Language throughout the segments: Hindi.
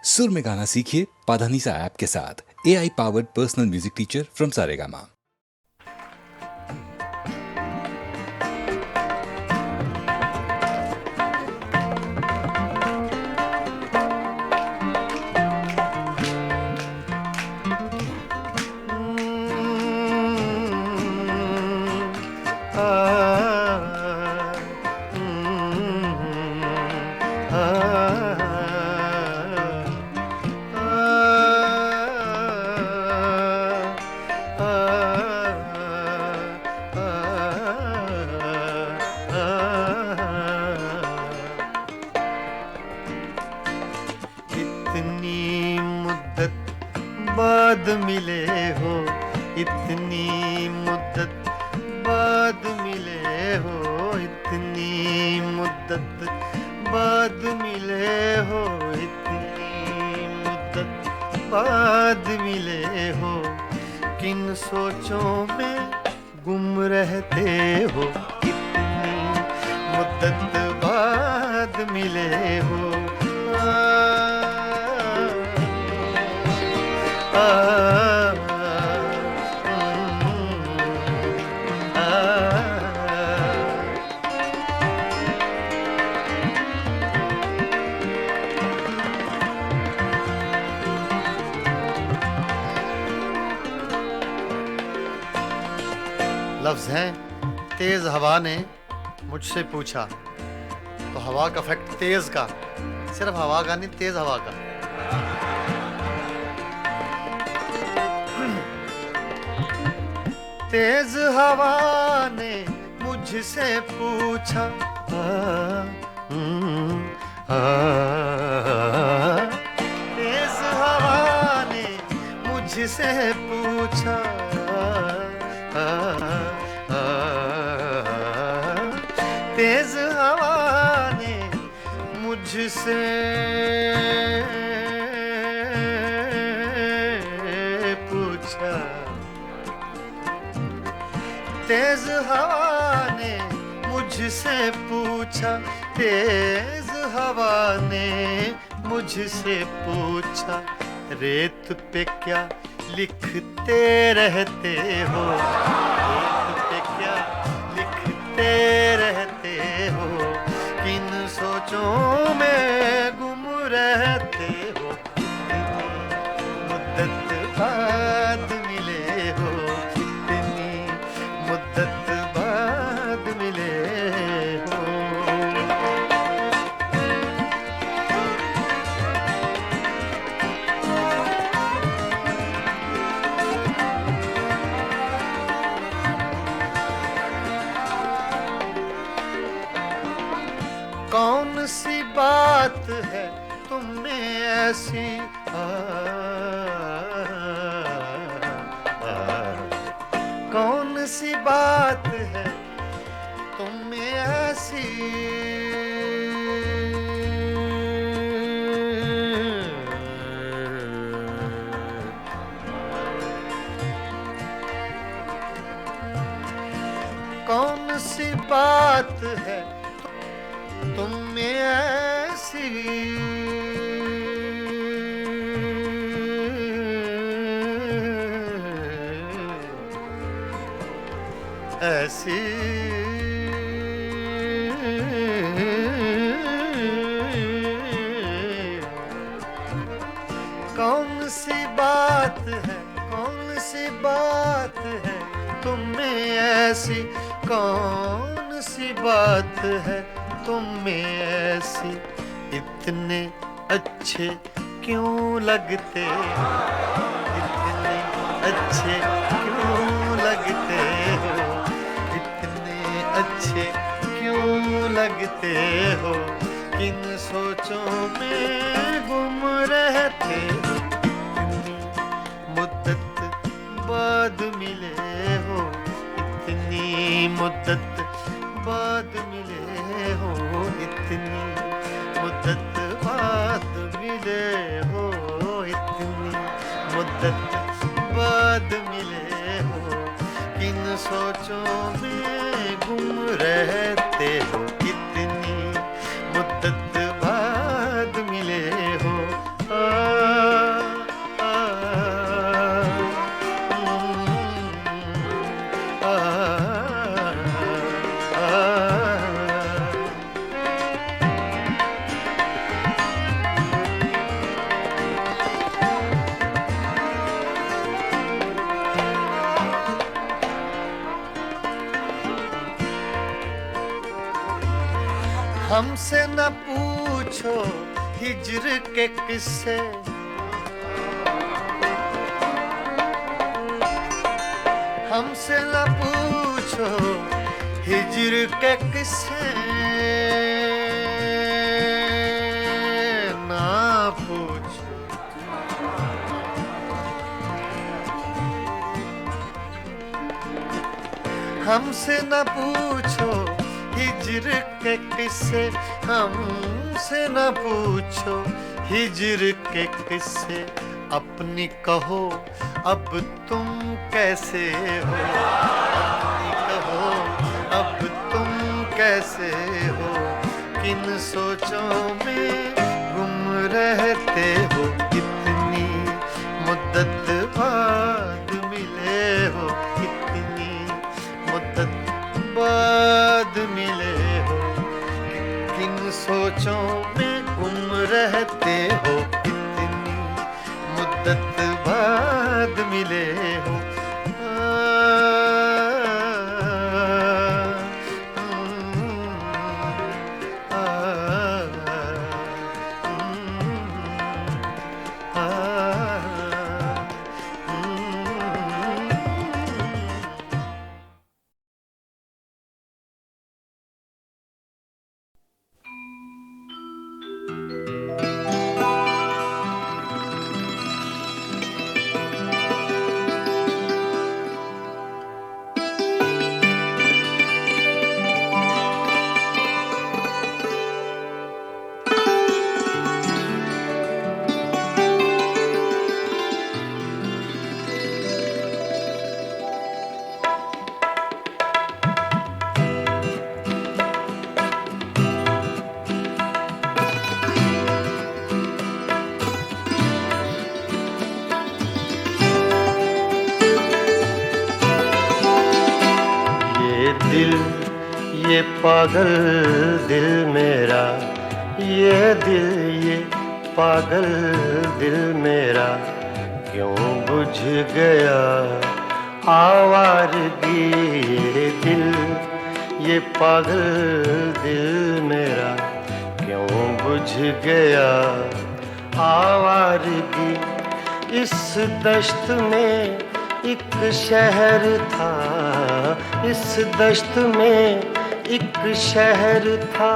सुर में गाना सीखिए पाधानीसा ऐप के साथ। AI powered personal music teacher from Saregama. इतनी मुद्दत बाद मिले हो, इतनी मुद्दत बाद मिले हो, इतनी मुद्दत बाद मिले हो, इतनी मुद्दत बाद मिले हो। किन सोचों में गुम रहते हो, इतनी मुद्दत बाद मिले हो। लफ्ज़ हैं तेज हवा ने मुझसे पूछा, तो हवा का इफेक्ट तेज का, सिर्फ हवा का नहीं, तेज हवा का। तेज हवा ने मुझसे पूछा, तेज हवा ने मुझसे पूछा, तेज हवा ने मुझसे पूछा, तेज हवा ने मुझसे पूछा, तेज हवा ने मुझसे पूछा, रेत पे क्या लिखते रहते हो, रेत पे क्या लिखते रहते हो, किन सोचों में गुम रहते हो, मुद्दत बाद मिले हो, इतनी मुद्दत बाद मिले हो। कौन सी बात है तुम में ऐसी, कौन सी बात है तुम में ऐसी, कौन सी बात है तुम में ऐसी, ऐसी कौन सी बात है, कौन सी बात है तुम में ऐसी, कौन सी बात है तुम में ऐसी, इतने अच्छे क्यों लगते, इतने अच्छे क्यों लगते हो, इतने अच्छे क्यों लगते हो, किन सोचों में गुम रहते हो, इतनी मुद्दत बाद मिले हो, इतनी मुद्दत बाद मिले हो, इतनी मुद्दत बाद मिले हो, इतनी मुद्दत बाद मिले हो, किन सोचों में गुम रहते हो, इतनी मुद्दत बाद मिले हो। हमसे न पूछो हिज्र के किस्से, हमसे न पूछो हिज्र के किस्से, ना पूछो। हमसे न पूछो हिज्र के किस्से, हमसे न पूछो हिज्र के किस्से। अपनी कहो अब तुम कैसे हो, अपनी कहो अब तुम कैसे हो, किन सोचों में गुम रहते हो, कितनी मुद्दत बाद मिले हो, कितनी मुद्दत बाद मिले हो, किन सोचों में गुम रहते हो, कितनी मुद्दत बाद मिले हो। ये पागल दिल मेरा, ये दिल ये पागल दिल मेरा, क्यों बुझ गया आवारगी। ये दिल ये पागल दिल मेरा, क्यों बुझ गया आवारगी। इस दश्त में एक शहर था, इस दश्त में एक शहर था,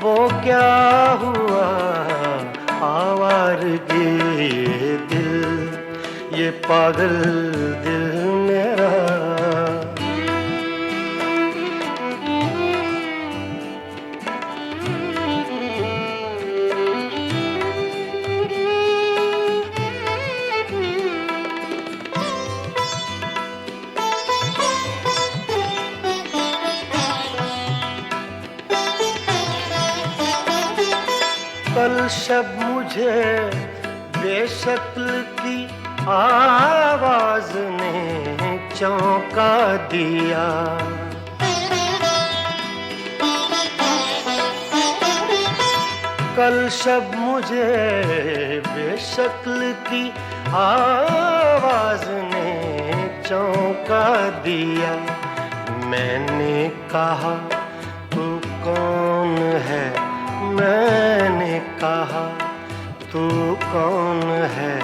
वो क्या हुआ आवारगी। ये दिल ये पागल दिल मेरा। कल शब मुझे बेशक्ल की आवाज ने चौंका दिया। कल शब मुझे बेशक्ल की आवाज ने चौंका दिया। मैंने कहा तू कौन है, मैंने कहा तू कौन है,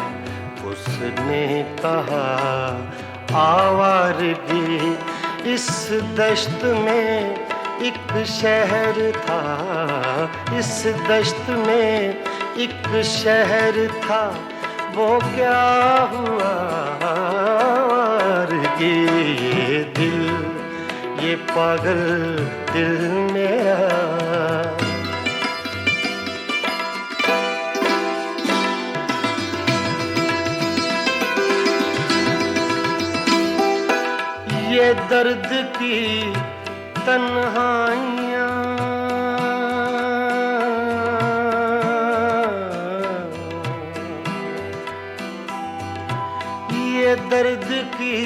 उसने कहा आवारगी। इस दश्त में एक शहर था, इस दश्त में एक शहर था, वो क्या हुआ आवारगी। ये दिल ये पागल दिल मेरा। ये दर्द की तन्हाइयाँ, ये दर्द की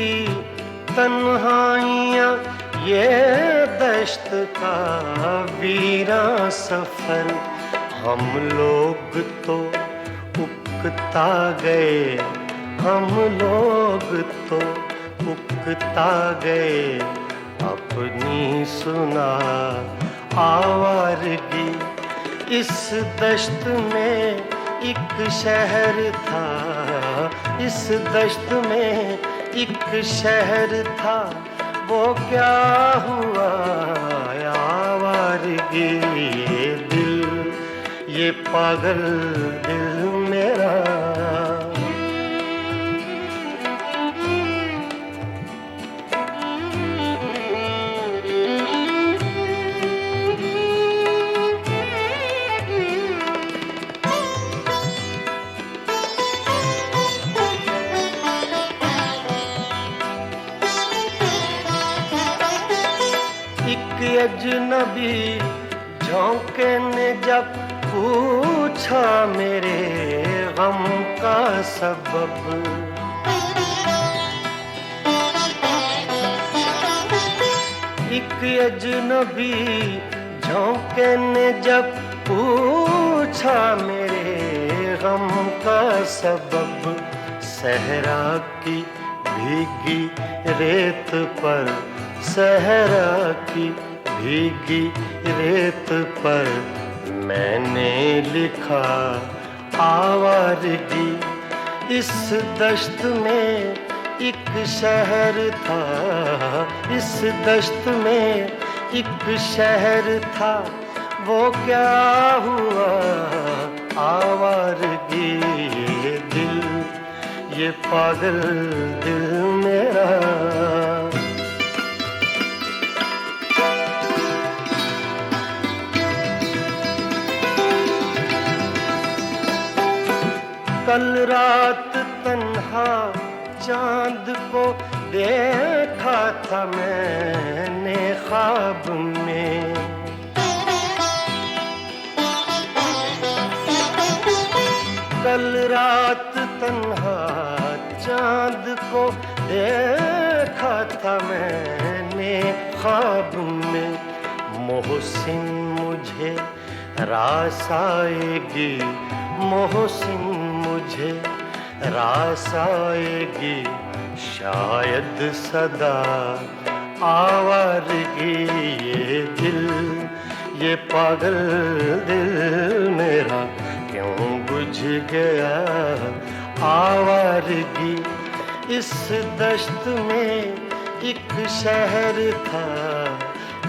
तन्हाइयाँ, ये दश्त का वीरां सफर। हम लोग तो उकता गए, हम लोग तो उकता गए, अपनी सुना आवारगी। इस दश्त में एक शहर था, इस दश्त में एक शहर था, वो क्या हुआ आवारगी। ये दिल, ये पागल दिल मेरा। एक अजनबी झोंके ने जब पूछा मेरे गम का सबब, एक अजनबी झोंके ने जब पूछा मेरे गम का सबब, सहरा की भीगी रेत पर, सहरा की भीगी रेत पर मैंने लिखा आवारगी। इस दश्त में एक शहर था, इस दश्त में एक शहर था, वो क्या हुआ आवारगी। ये दिल, ये पागल दिल मेरा। कल रात तन्हा चांद को देखा था मैंने ख्वाब में, कल रात तन्हा चांद को देखा था मैंने ख्वाब में। मोहसिन मुझे रास आएगी, मोहसिन मुझे रास आएगी, शायद सदा आवारगी। ये दिल, ये पागल दिल मेरा क्यों बुझ गया आवारगी। इस दश्त में एक शहर था,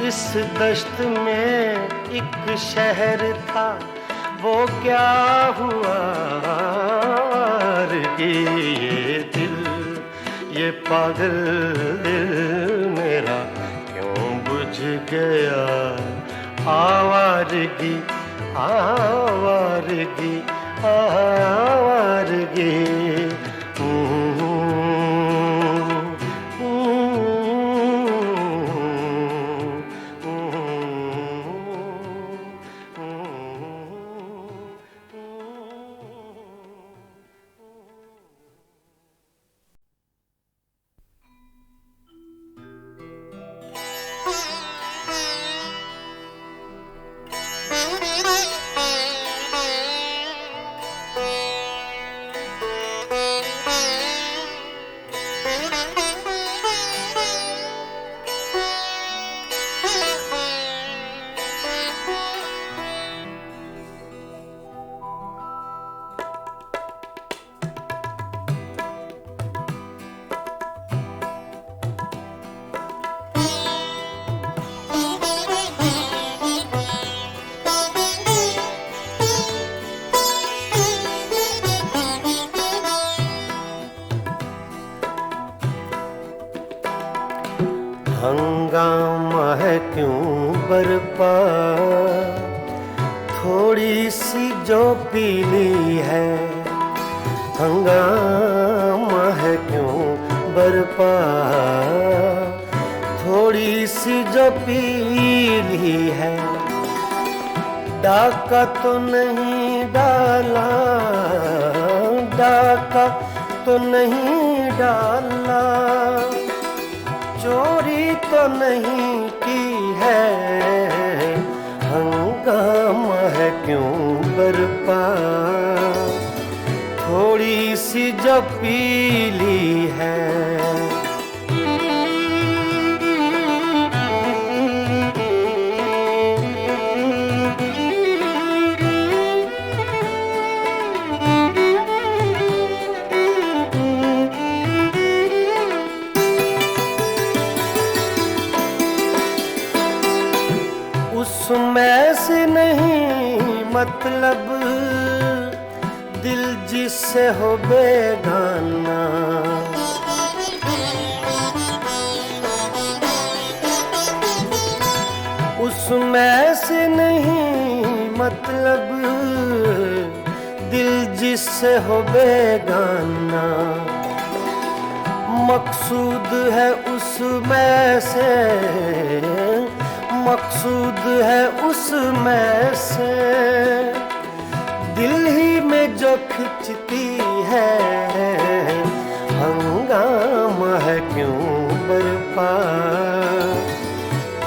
इस दश्त में एक शहर था, वो क्या हुआ आवारगी। ये दिल, ये पागल दिल मेरा क्यों बुझ गया आवारगी, आवारगी, आवारगी। हंगामा है क्यों बरपा, थोड़ी सी जो पीली है। हंगामा है क्यों बरपा, थोड़ी सी जो पीली है। डाका तो नहीं डाला, डाका तो नहीं डाला, चोरी तो नहीं की है। हंगामा है क्यों बरपा, थोड़ी सी जो पीली है। मतलब दिल जिससे हो बेगाना, उसमें से नहीं मतलब दिल जिससे हो बेगाना। मकसूद है उसमें से, मकसूद है उसमें से दिल ही में जो खिंचती है। हंगामा है क्यों बरपा,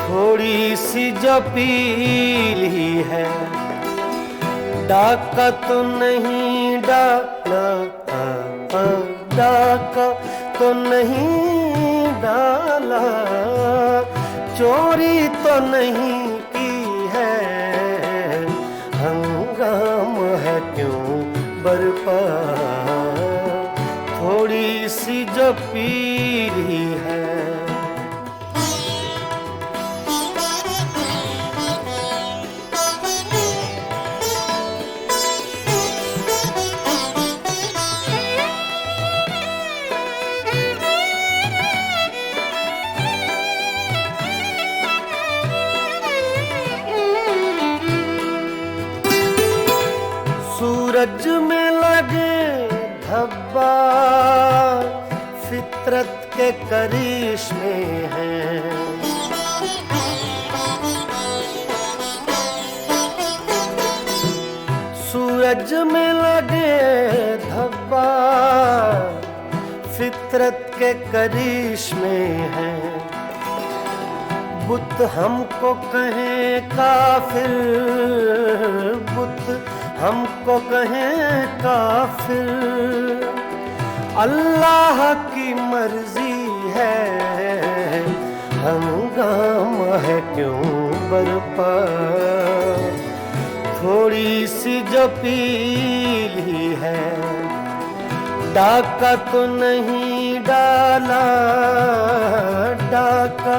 थोड़ी सी जो पीली है। डाका तो नहीं डाला, डाका तो नहीं डाला, चोरी तो नहीं की है। हंगामा है क्यों बरपा, थोड़ी सी जो पीली है। सूरज में लगे धब्बा फितरत के करिश्मे हैं। सूरज में लगे धब्बा फितरत के करिश्मे हैं। बुत हमको कहें काफिर, बुत हमको कहें काफिर, अल्लाह की मर्जी है। हंगामा है क्यों बरपा, थोड़ी सी जो पीली है। डाका तो नहीं डाला, डाका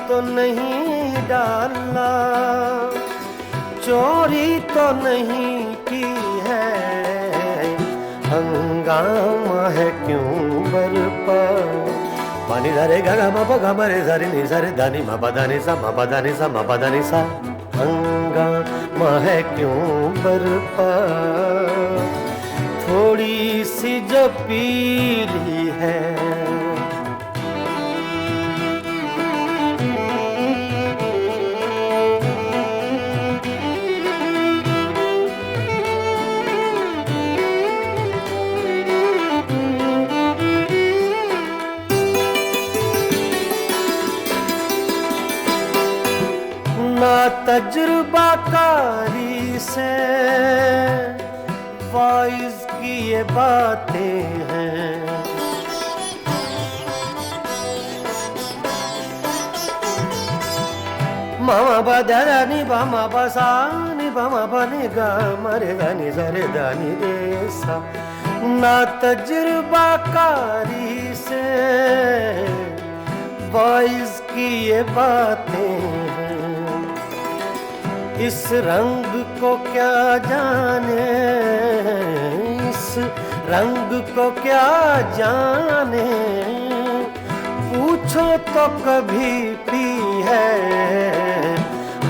तो नहीं डाला, चोरी तो नहीं की है। हंगामा है क्यों बरपा। पानी धरे गा मा पा गा रे सा रे नि सा रे धा नि मा पा धा नि सा मा पा धा नि सा मा पा धा नि सा। हंगामा है क्यों बरपा, थोड़ी सी जो पीली है। ना तजुर्बाकारी से वाइज की ये बातें हैं। मामा बदा नि बामा बसा नि बामा बने गा मरे दानी सरे दानी रे सा। ना तजुर्बाकारी से वाइज की ये बातें हैं। इस रंग को क्या जाने, इस रंग को क्या जाने, पूछो तो कभी पी है।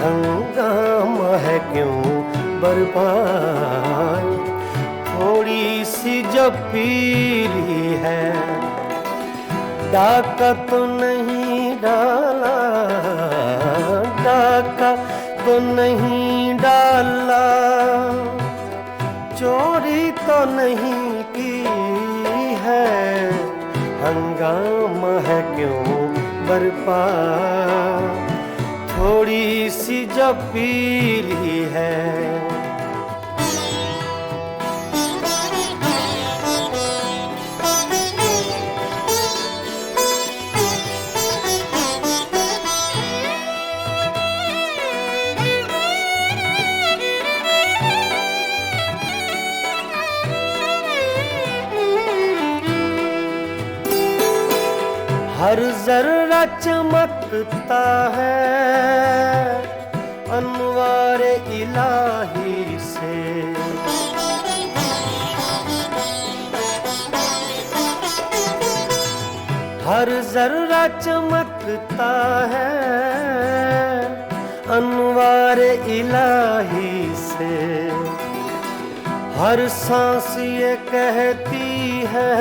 हंगामा है क्यों बरपा, थोड़ी सी जो पीली है। डाका तो नहीं डाला, डाका तो नहीं डाला, चोरी तो नहीं की है। हंगामा है क्यों बरपा, थोड़ी सी जो पीली है। हर जर्रा चमकता है अनवार इलाही से। हर जर्रा चमकता है अनवार इलाही से, हर सांस ये कहती है,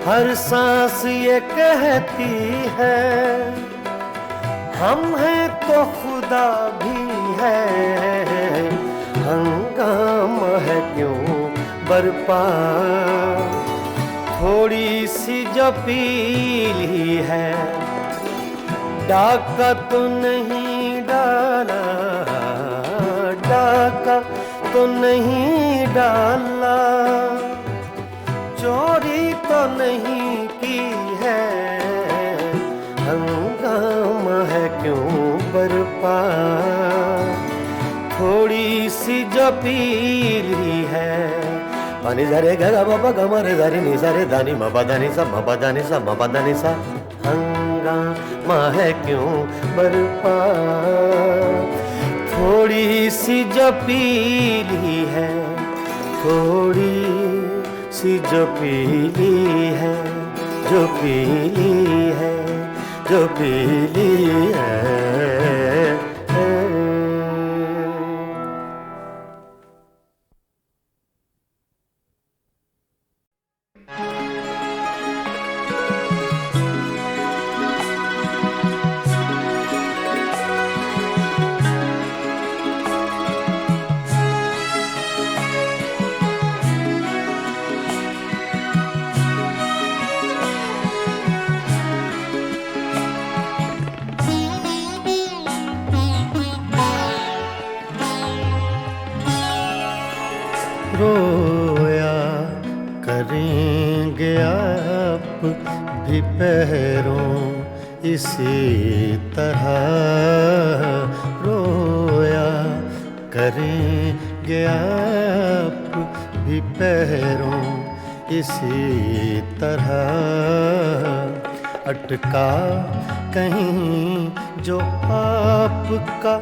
हर सांस ये कहती है, हम हैं तो खुदा भी है। हंगामा है क्यों बरपा, थोड़ी सी जो पीली है, डाका तो नहीं डाला, डाका तो नहीं डाला, चोरी तो नहीं की है। हंगामा है क्यों बरपा, थोड़ी सी जो पीली है। पानी धरे गा बाबा गमरे धरी नि सरे दानी मबा दानी सा मबा दानी सा मबा दानी सा। हंगामा है क्यों बरपा, थोड़ी सी जो पीली है, थोड़ी सी जो पीली है, जो पीली है, जो पीली है। रोया करेंगे आप भी पैरों इसी तरह, रोया करेंगे आप भी पैरों इसी तरह। अटका कहीं जो आपका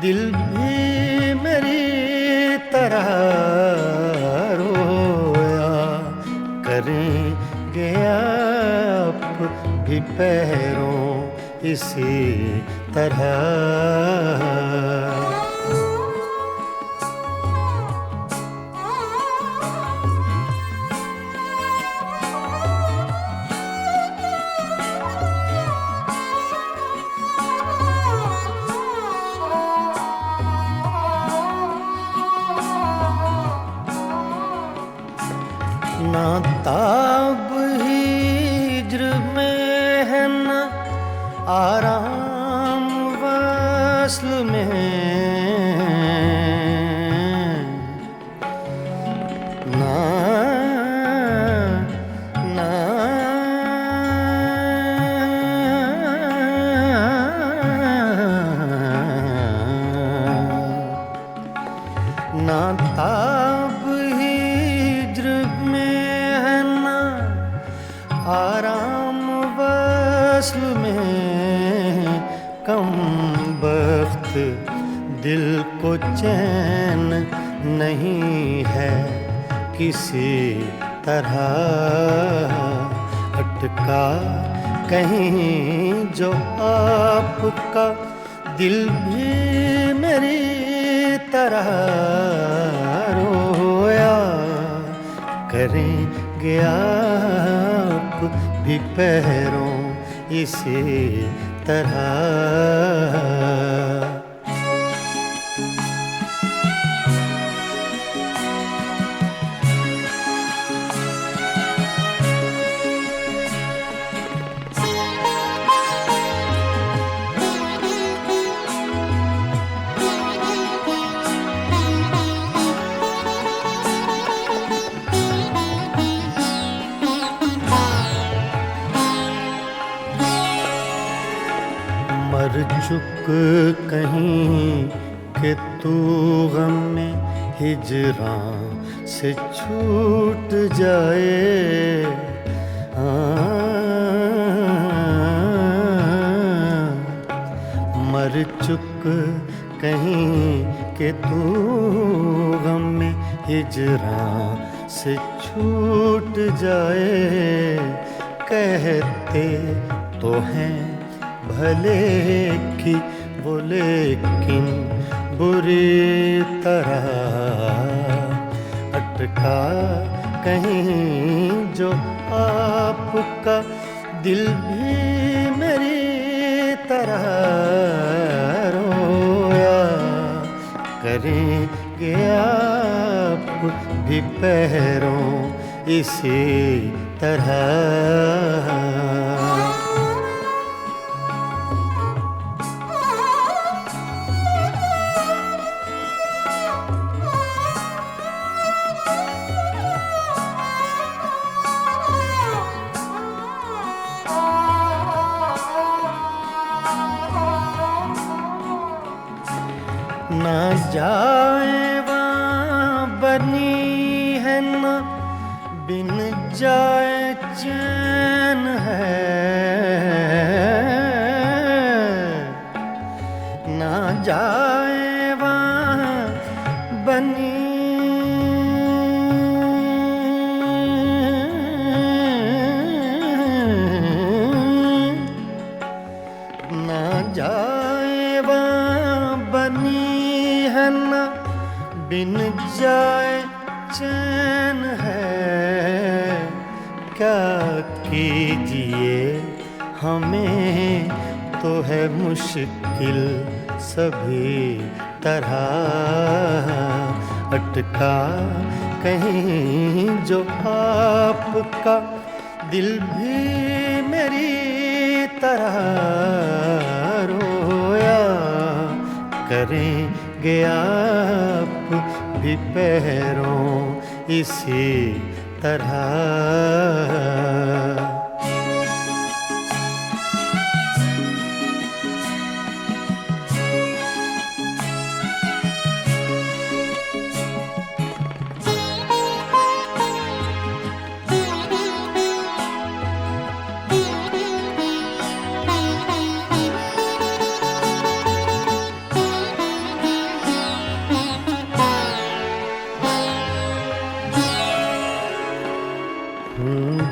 दिल भी मेरी तरह, रोया करेंगे आप भी पैरों इसी तरह। ना ताब हिज्र में है ना आराम वस्ल में, ना ना ना ताब हिज्र आराम वस्ल में, कम बख्त दिल को चैन नहीं है किसी तरह। अटका कहीं जो आपका दिल भी मेरी तरह, रोया करेंगे आप भी पैरों इसी तरह। मर चुक कहीं कि तू गम में हिजरां से छूट जाए। मर चुक कहीं कि तू गम में हिजरां से छूट जाए। कहते तो हैं भले कि वो लेकिन बुरी तरह अटका कहीं जो आपका दिल भी मेरी तरह रोया करेंगे आप भी पैरों इसी तरह। ना जाए वहाँ बनी है ना बिन जाए चैन है, ना जाए वहाँ बनी ना जाए वहाँ बनी है ना बिन जाए चैन है। क्या कीजिए हमें तो है मुश्किल सभी तरह अटका कहीं जो आपका दिल भी मेरी तरह रोया करेंगे आप भी पैरों इसी तरह।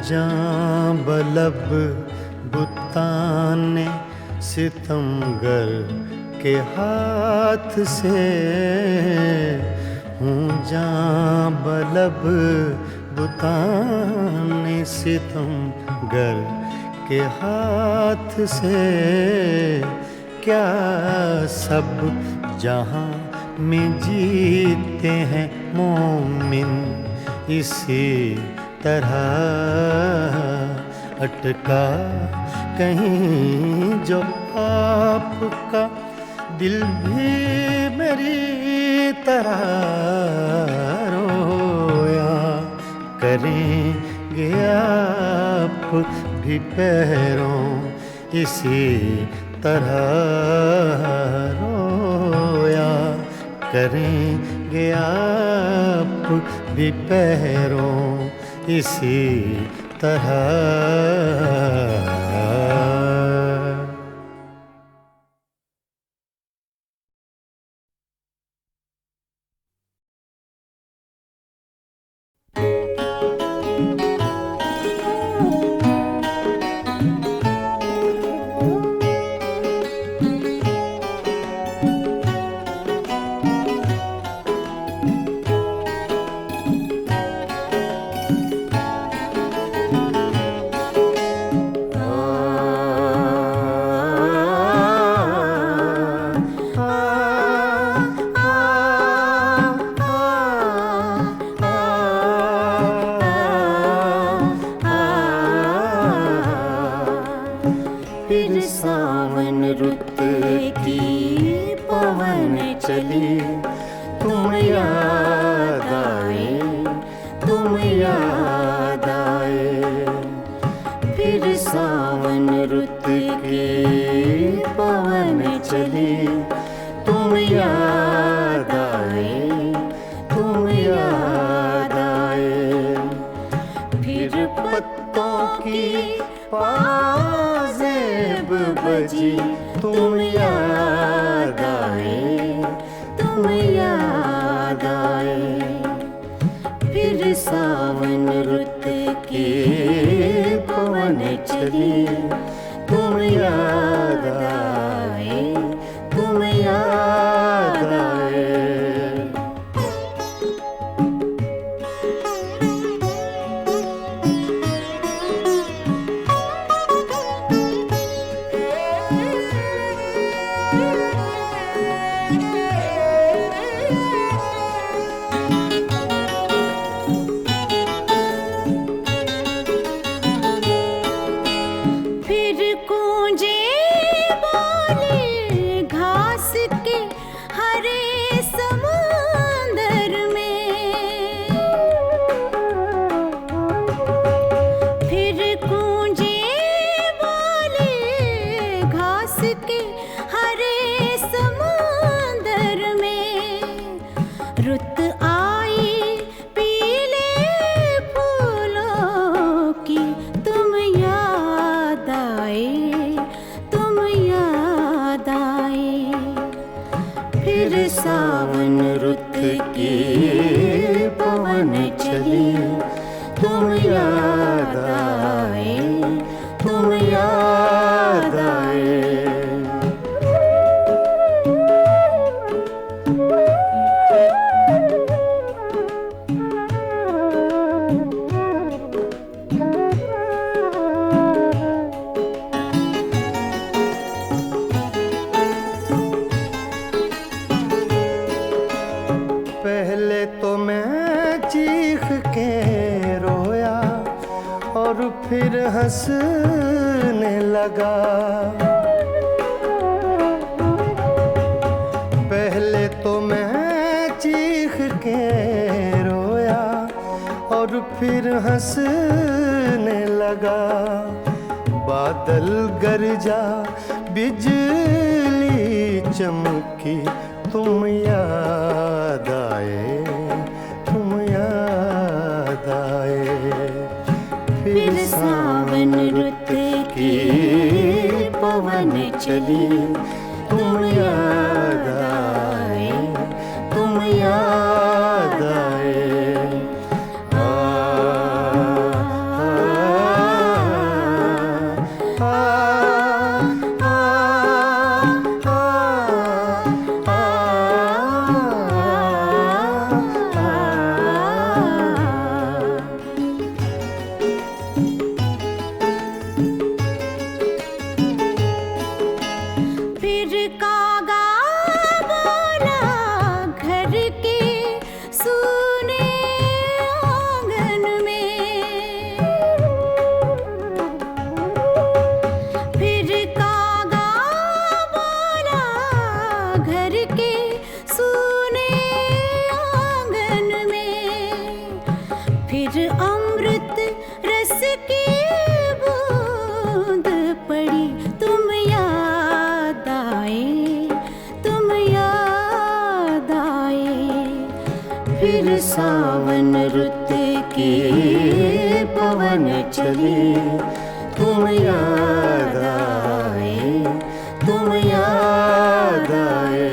जां बलब बुताने सितमगर के हाथ से हूँ, जां बलब बुताने सितमगर के हाथ से। क्या सब जहाँ में जीते हैं मोमिन इसी तरह अटका कहीं जो आपका दिल भी मेरी तरह रोया करेंगे आप भी पैरों इसी तरह रोया करेंगे आप भी पैरों इसी तरह। फिर सावन रुत की पवन चली, तुम याद आए, तुम याद आए। फिर सावन रुत की पवन चली, तुम याद आए, तुम याद आए। फिर पत्तों की पाजेब बजी, तुम याद आए, तुम याद आए। फिर सावन रुत के पवन चली, तुम याद आए, तुम याद आए। फिर गूंजे बोले घास के हरे समुंदर में, फिर गूंजे बोले घास के हरे समुंदर में, रुत आई पीले फूलों की, तुम याद आए, तुम याद आए। फिर सावन रुत की पवन चली, तुम याद आए, तुम याद आए। पहले तो मैं चीख के रोया और फिर हंसने लगा, पहले तो मैं चीख के रोया और फिर हंसने लगा। बादल गरजा बिजली चमकी, तुम याद आए, तुम याद आए। फिर सावन रुत की पवन चली, तुम याद आए, तुम याद आए। आ, आ, आ, आ, फिर कागा बोला घर के सूने आंगन में, फिर कागा बोला घर के सूने आंगन में, फिर अमृत रस की बूंद पड़ी, तुम याद आए, तुम याद आए। फिर सावन रुत की पवन चली, तुम याद आए, तुम याद आए।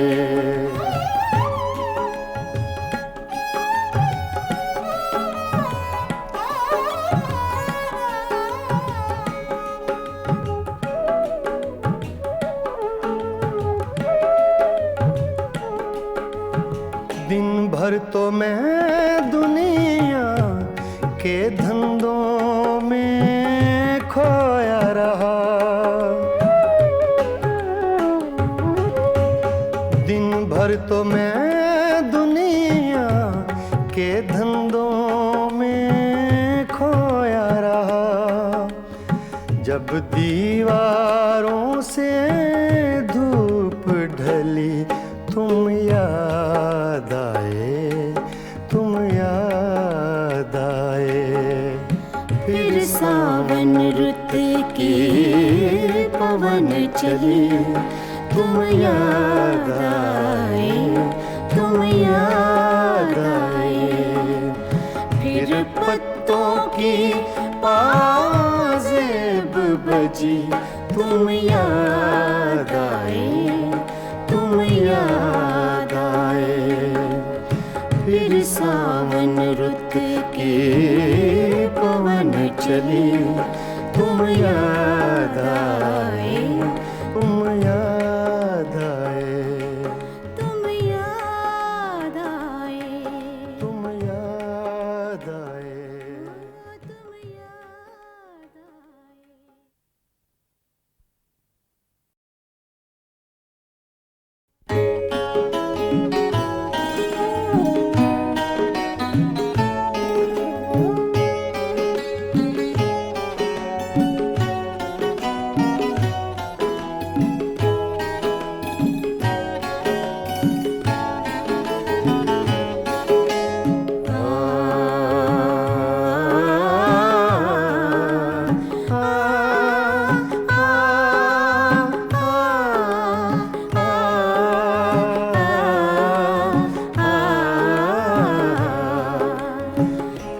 दिन भर तो मैं दुनिया के धंधों में खोया रहा, दिन भर तो मैं दुनिया के धंधों में खोया रहा। जब दीवारों से धूप ढली, तुम याद आए, तुम याद आए। फिर सावन रुत की पवन चली, तुम याद आए, तुम याद आए। फिर पत्तों की पाजेब बजी, तुम याद आए, तुम याद आए। फिर सावन रुत की पवन चली, तुम याद आए, तुम याद आए, तुम याद आए, तुम याद आए। तुम याद आए।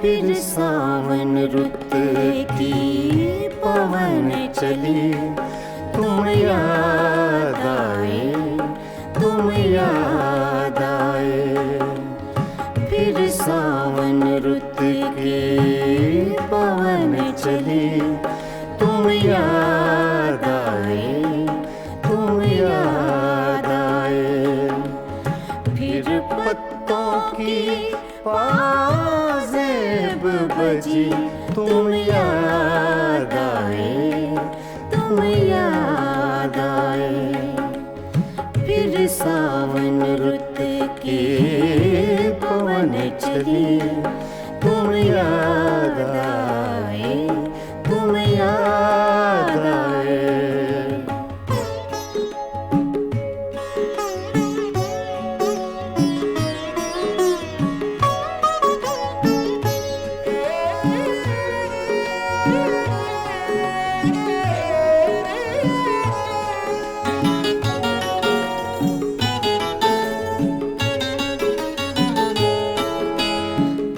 फिर सावन रुत की पवन चली, तुम याद आए, तुम याद आए। फिर सावन रुत की पवन चली, तुम याद आए, तुम याद आए। फिर पत्तों की पाजेब बजी, तुम याद आए, तुम याद आए। फिर सावन रुत की पवन चली, तुम याद आए, तुम याद आए।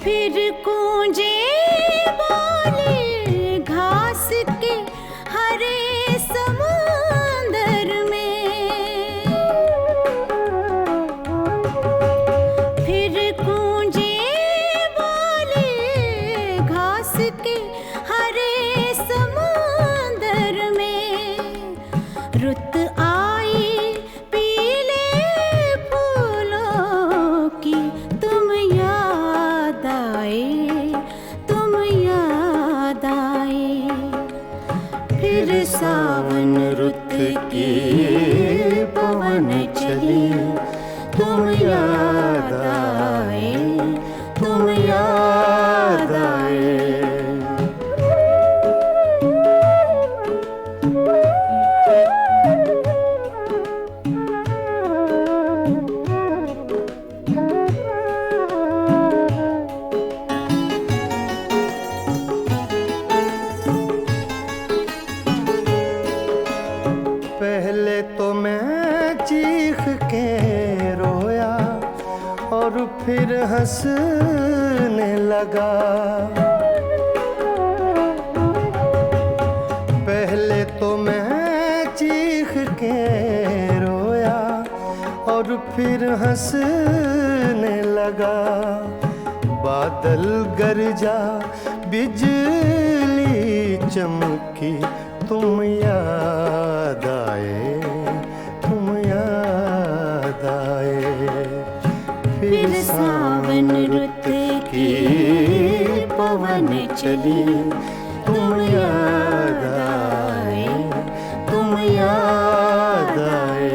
फिर गूंजे बोले घास के हरे समुंदर में। फिर गूंजे बोले घास के हरे समुंदर में। रुत आई पीले फूलों की, तुम याद आए, तुम याद आए। फिर सावन रुत की पवन चली, तुम याद आए, तुम याद आए। पहले तो मैं चीख के रोया और फिर हंसने लगा। पहले तो मैं चीख के रोया और फिर हंसने लगा। बादल गरजा, बिजली चमकी, तुम याद आए, तुम याद आए। फिर सावन रुत की पवन चली, तुम याद आए, तुम याद आए।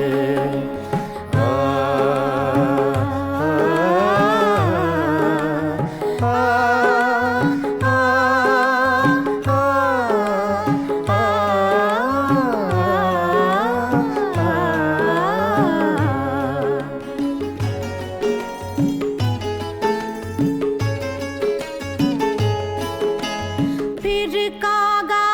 फिर कागा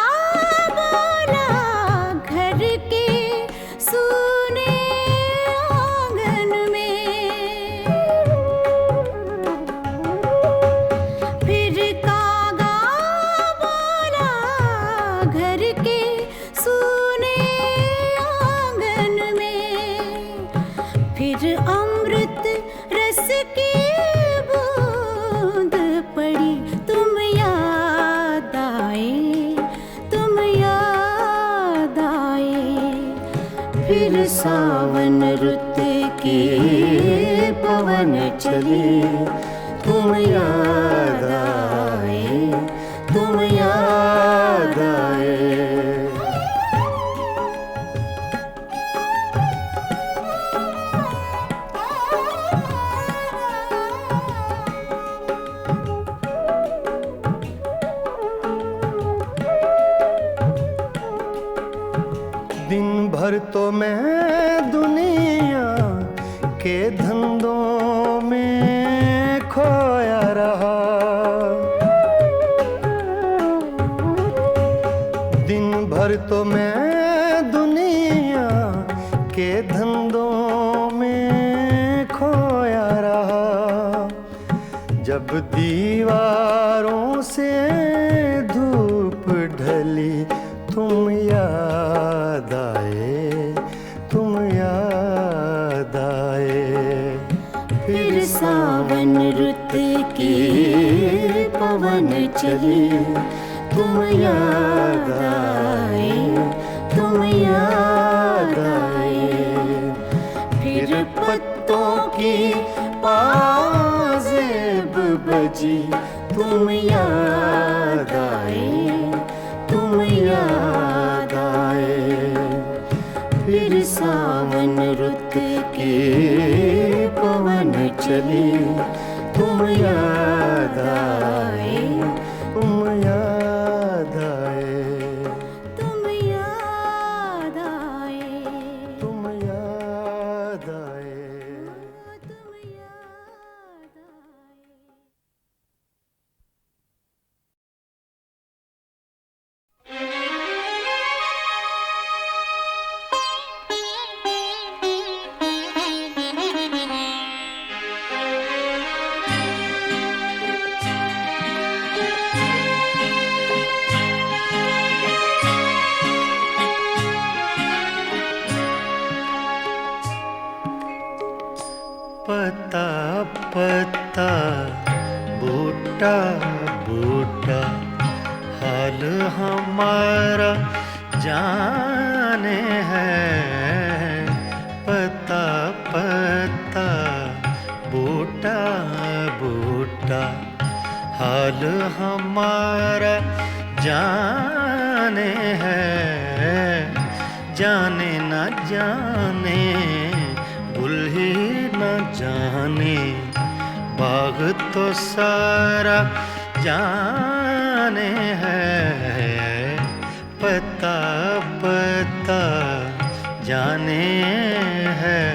फिर सावन रुत के पवन चले, तुम याद आए, तुम याद आए। दिन भर तो मैं दुनिया के धंधों में खोया रहा, दिन भर तो मैं दुनिया के धंधों में खोया रहा। जब दीवारों से धूप ढली, तुम याद आए, तुम याद आए। फिर सावन रुत के पवन चले, तुम याद आए, तुम याद आए। फिर पत्तों की पाजेब बजी, तुम याद आए, तुम याद आए। फिर सावन रुत के पवन चले, तुम याद आए, तुम याद आए, तुम याद आए, तुम याद आए, तुम याद आए। पता पता बूटा बूटा हाल हमारा जाने है। पता पता बूटा बूटा हाल हमारा जाने है। जाने न जाने गुल ही न जाने बाग तो सारा जाने है। पता पता जाने है।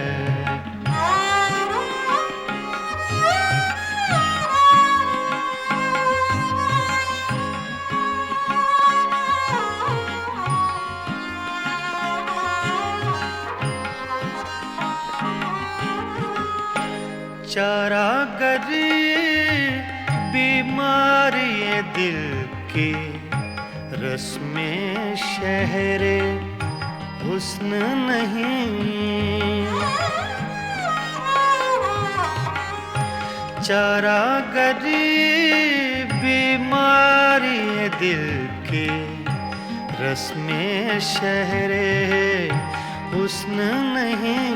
चारा गरी बीमारी दिल की रस में शहरे हुस्न नहीं। चारा गरी बीमारी दिल की रस में शहरे हुस्न नहीं।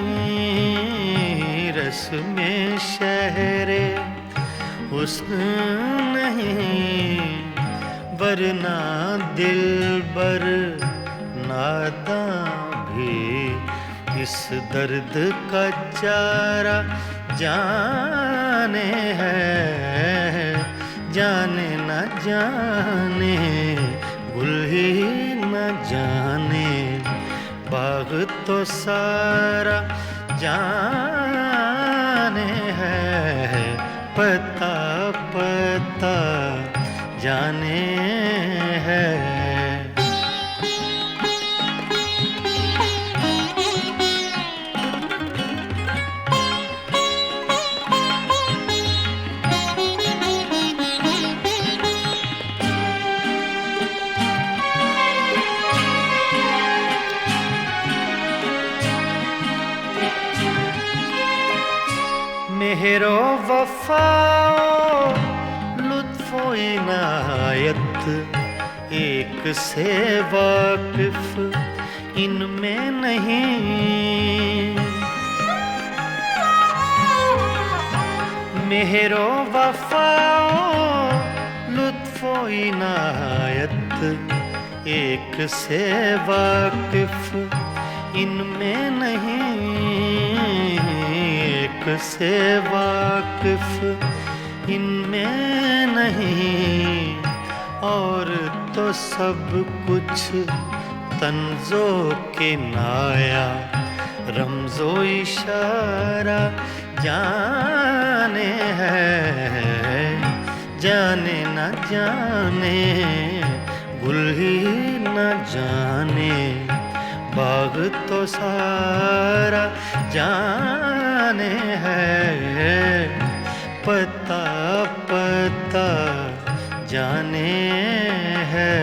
रस में शहरे हुस्न नहीं। वरना दिलबर नादां भी इस दर्द का चारा जाने है। जाने न जाने गुल ही न जाने बाग तो सारा जाने है। पता पता जाने है। मेहरो वफाओ लुत्फो इनायत एक से वाकिफ इनमें नहीं। मेहरो वफाओ लुत्फो इनायत एक से वाकिफ इनमें नहीं। एक से वाकिफ इनमें नहीं। और तो सब कुछ तंजो के नाया रमजो इशारा जाने है। जाने न जाने गुल ही न जाने बाग तो सारा जाने है। पता पता जाने है।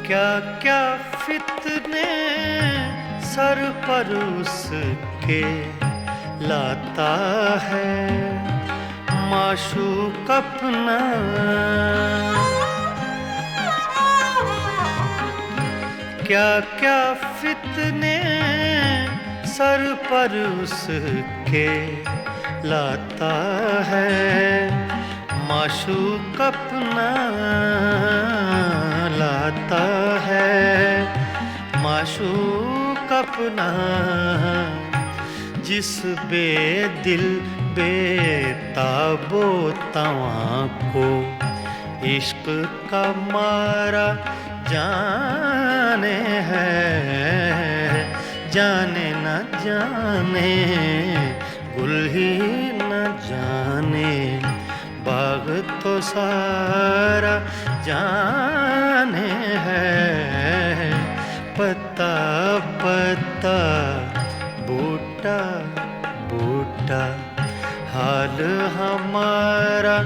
क्या क्या फितने सर पर उसके लाता है माशूक अपना। क्या क्या फितने सर पर उसके लाता है माशूक अपना। लाता है माशूक अपना। जिस बेदिल बेताबो तवां को इश्क का मारा जाने है। जाने न जाने गुल ही न जाने बाग तो सारा जाने है। पता पता बूटा बूटा हाल हमारा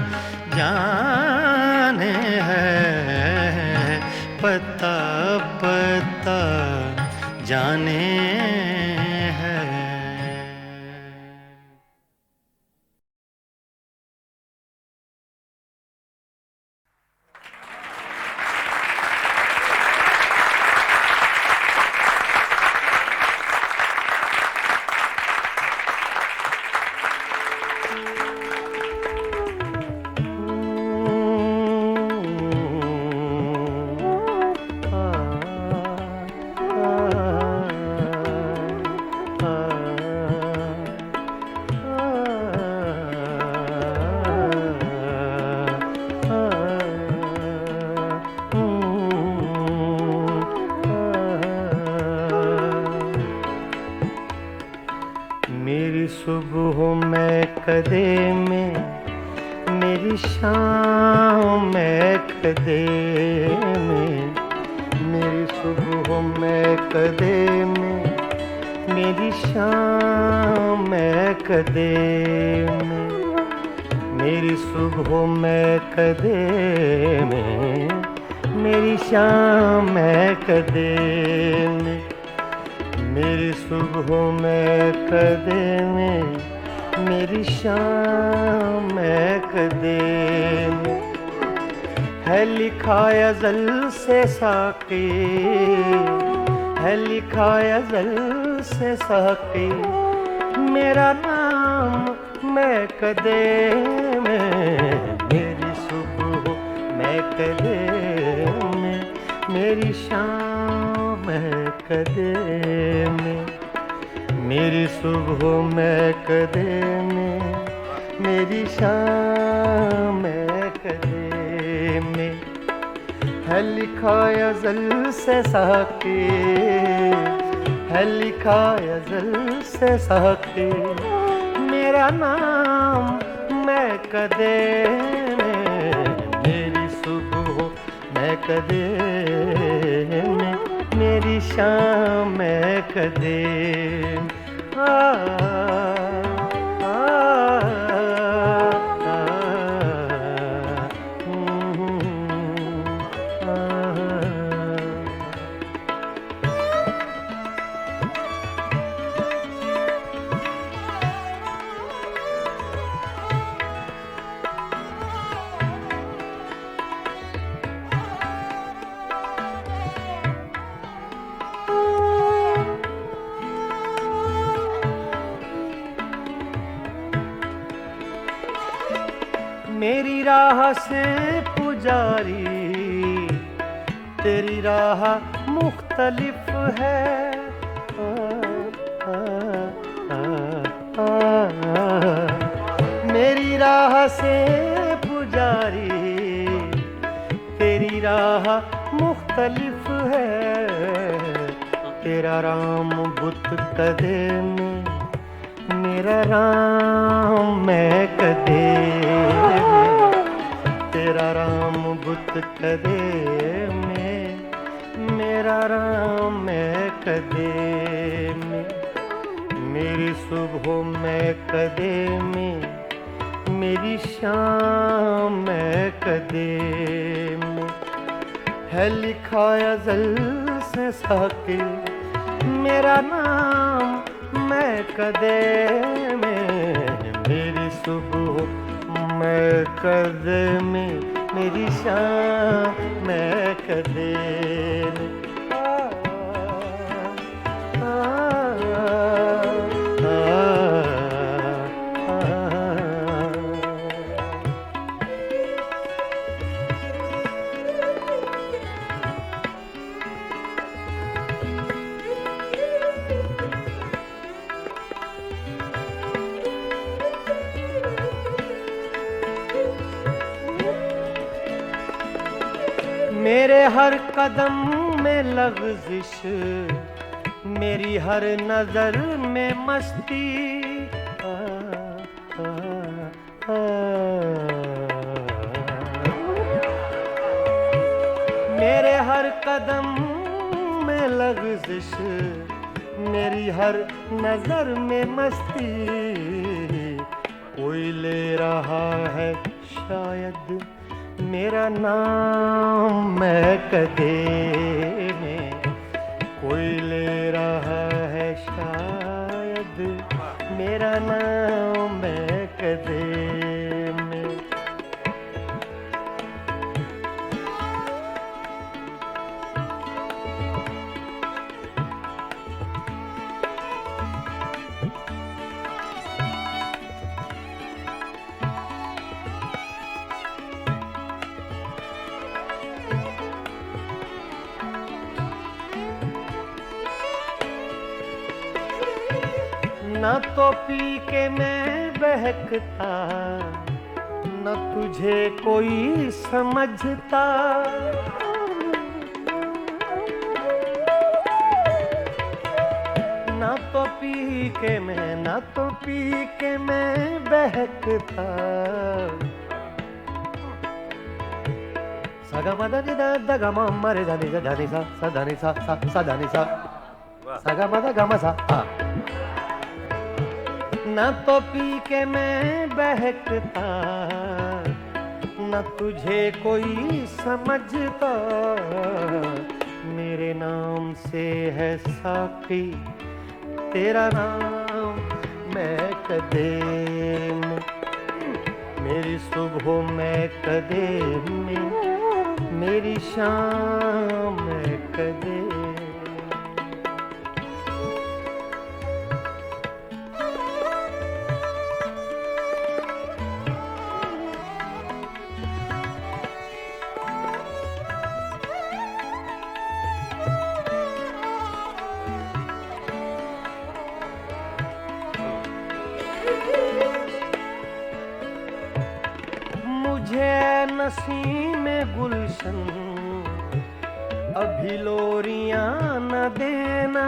जाने है। पता पता जाने है। मेरी सुबह में कदे में मेरी शाम में कदे में। मेरी सुबह में कदे में मेरी शाम में कदे में। मेरी सुबह में कदे में मेरी शाम में कदे में। मेरी सुबह में कदे में मेरी शाम में कदे में। है लिखा अज़ल से साक़ी है लिखा अज़ल से साक़ी मेरा नाम मैं कदे में। मेरी सुबह मैं कदे में मेरी शाम मैं कदे में। मेरी सुबह मैं कदे में मेरी शाम मैं कदे में। है लिखा अज़ल से साक़ी है लिखा अज़ल से साक़ी मेरा नाम मैं कदे में। मेरी सुबह मैं कदे में मेरी शाम मैं कदे। मेरी राह से पुजारी, तेरी राह मुख्तलिफ है। मेरी राह से पुजारी, तेरी राह मुख्तलिफ है। तेरा राम बुत कदे में, मेरा राम मैं कदे में। तेरा राम बुत कदे में, मेरा राम मैं कदे में। मेरी सुबह मैं कदे में, मेरी शाम मैं कदे में। है लिखा अज़ल से साके मेरा नाम मैं कदे में। मेरी सुबह मैं कदे में, मेरी शाम मैं कदे में। मेरे हर कदम में लग़ज़िश, मेरी हर नजर में मस्ती। मेरे हर कदम में लग़ज़िश, मेरी हर नजर में मस्ती। कोई ले रहा है शायद मेरा नाम मैं कदे में। कोई ले रहा है शायद मेरा नाम मैं कदे में। न तो पी के मैं बहकता, न तुझे कोई समझता। न तो पी के मैं, न तो पी के मैं बहकता। सगा मदा नि दा दा गा मा मा रे धा नि सा सा धा नि सा सा धा नि सा सगा मदा गा मा सा। न तो पी के मैं बहकता, न तुझे कोई समझता। मेरे नाम से है साकी तेरा नाम मैं कदे में। मेरी सुबह मैं कदे में, मेरी शाम मैं कदे। मुझे नसीम गुलशन अभी लोरियां न देना।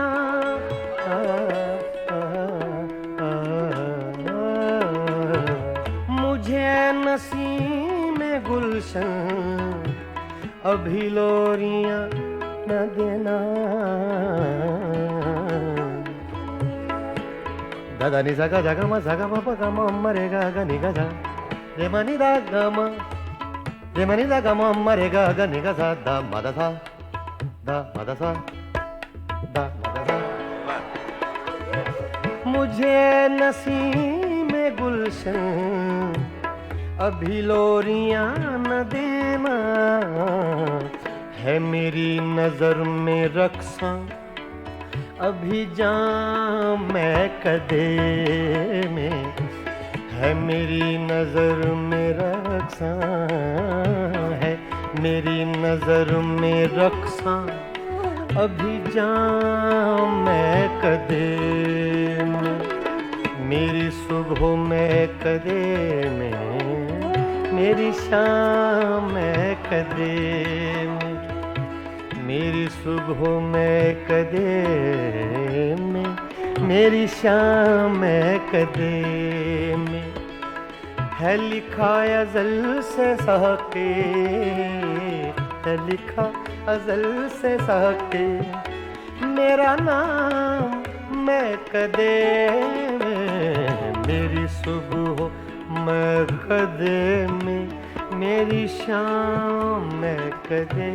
मुझे नसीम गुलशन अभी लोरियां न देना। दादा नि सा गा जा गा मा सा गा मा पा गा मा मा रे गा गा नि गा जा रे मा नि दा गा मा रे मा नि दा गा मा मा रे गा गा नि गा सा दा मा दा सा दा मा दा सा दा मा दा सा। मुझे नसीम गुलशन अभी लोरियां न देना। है मेरी नजर में रक्सा अभी जाम मैं कदे में। है मेरी नजर में रक्सा, है मेरी नजर में रक्सा, अभी जाम मैं कदे में, मेरी सुबह में कदे में, मेरी शाम में कदे में, मेरी सुबह में कदे में, मेरी शाम में कदे में, है लिखा अज़ल से सहके, है लिखा अज़ल से सहके, मेरा नाम मैं कदे में, मेरी सुबह मैं कदे में, मेरी शाम मैं कदे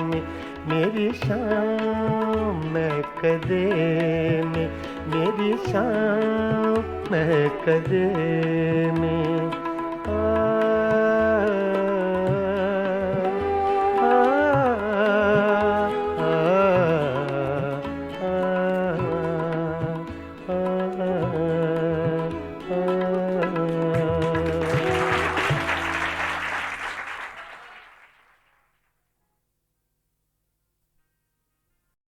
में, मेरी शाम मैं कदे में, मेरी शाम मैं कदे में।